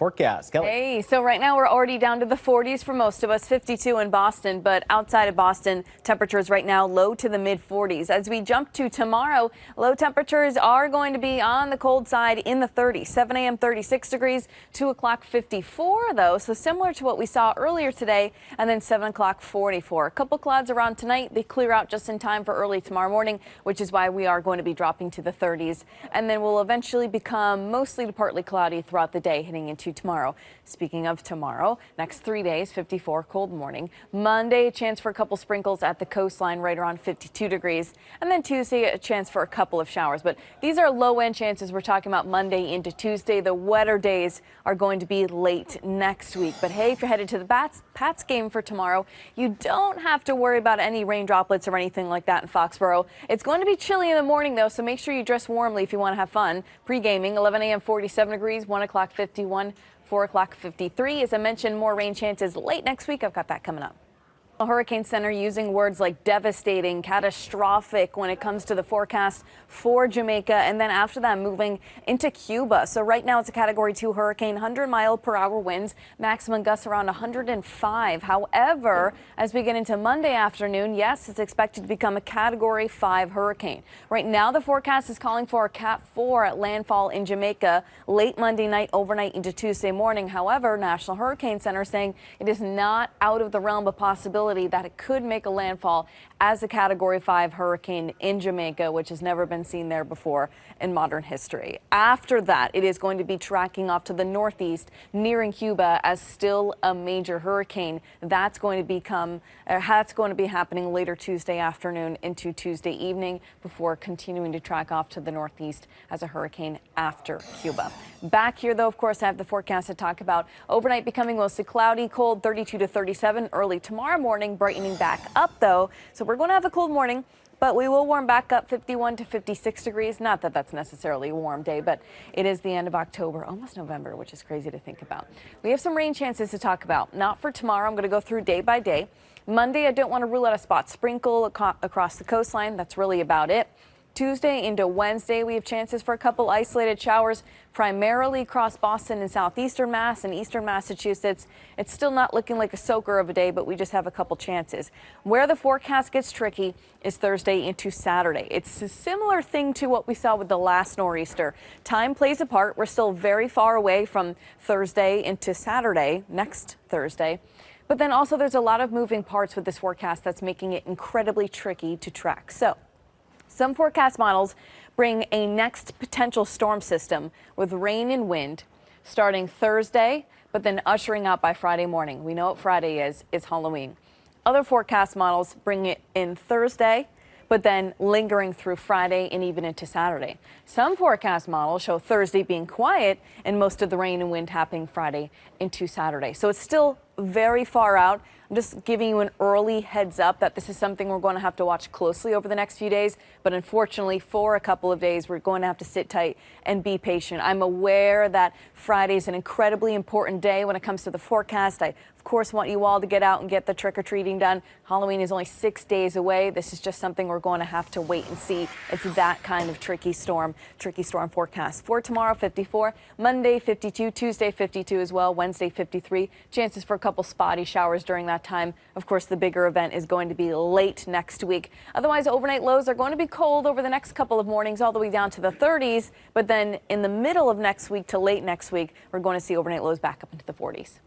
Forecast, Kelly. Hey, so right now we're already down to the 40s for most of us, 52 in Boston, but outside of Boston, temperatures right now low to the mid 40s. As we jump to tomorrow, low temperatures are going to be on the cold side in the 30s. 7 a.m. 36 degrees, 2 o'clock 54 though, so similar to what we saw earlier today, and then 7 o'clock 44. A couple clouds around tonight. They clear out just in time for early tomorrow morning, which is why we are going to be dropping to the 30s, and then we'll eventually become mostly to partly cloudy throughout the day heading into tomorrow. Speaking of tomorrow, next 3 days, 54, cold morning. Monday, a chance for a couple sprinkles at the coastline right around 52 degrees. And then Tuesday, a chance for a couple of showers. But these are low-end chances. We're talking about Monday into Tuesday. The wetter days are going to be late next week. But hey, if you're headed to the Pats game for tomorrow, you don't have to worry about any rain droplets or anything like that in Foxborough. It's going to be chilly in the morning, though, so make sure you dress warmly if you want to have fun. Pre-gaming, 11 a.m. 47 degrees, 1 o'clock 51. 4 o'clock 53. As I mentioned, more rain chances late next week. I've got that coming up. The Hurricane Center using words like devastating, catastrophic when it comes to the forecast for Jamaica, and then after that moving into Cuba. So right now it's a Category 2 hurricane, 100-mile-per-hour winds, maximum gusts around 105. However, as we get into Monday afternoon, yes, it's expected to become a Category 5 hurricane. Right now the forecast is calling for a Cat 4 at landfall in Jamaica late Monday night, overnight into Tuesday morning. However, National Hurricane Center saying it is not out of the realm of possibility that it could make a landfall as a Category 5 hurricane in Jamaica, which has never been seen there before in modern history. After that, it is going to be tracking off to the northeast, nearing Cuba as still a major hurricane. That's going to be happening later Tuesday afternoon into Tuesday evening before continuing to track off to the northeast as a hurricane after Cuba. Back here, though, of course, I have the forecast to talk about. Overnight becoming mostly cloudy, cold, 32 to 37. Early tomorrow morning, brightening back up, though. So we're going to have a cold morning, but we will warm back up 51 to 56 degrees. Not that that's necessarily a warm day, but it is the end of October, almost November, which is crazy to think about. We have some rain chances to talk about. Not for tomorrow. I'm going to go through day by day. Monday, I don't want to rule out a spot sprinkle across the coastline. That's really about it. Tuesday into Wednesday, we have chances for a couple isolated showers, primarily across Boston and southeastern Mass and eastern Massachusetts. It's still not looking like a soaker of a day, but we just have a couple chances. Where the forecast gets tricky is Thursday into Saturday. It's a similar thing to what we saw with the last nor'easter. Time plays a part. We're still very far away from Thursday into Saturday, next Thursday. But then also there's a lot of moving parts with this forecast that's making it incredibly tricky to track. So some forecast models bring a next potential storm system with rain and wind starting Thursday, but then ushering out by Friday morning. We know what Friday is. It's Halloween. Other forecast models bring it in Thursday, but then lingering through Friday and even into Saturday. Some forecast models show Thursday being quiet and most of the rain and wind happening Friday into Saturday. So it's still very far out. I'm just giving you an early heads up that this is something we're going to have to watch closely over the next few days. But unfortunately, for a couple of days, we're going to have to sit tight and be patient. I'm aware that Friday is an incredibly important day when it comes to the forecast. I, of course, want you all to get out and get the trick-or-treating done. Halloween is only 6 days away. This is just something we're going to have to wait and see. It's that kind of tricky storm forecast. For tomorrow, 54, Monday, 52, Tuesday, 52 as well, Wednesday, 53. Chances for a couple spotty showers during that time. Of course, the bigger event is going to be late next week. Otherwise, overnight lows are going to be cold over the next couple of mornings, all the way down to the 30s. But then in the middle of next week to late next week, we're going to see overnight lows back up into the 40s.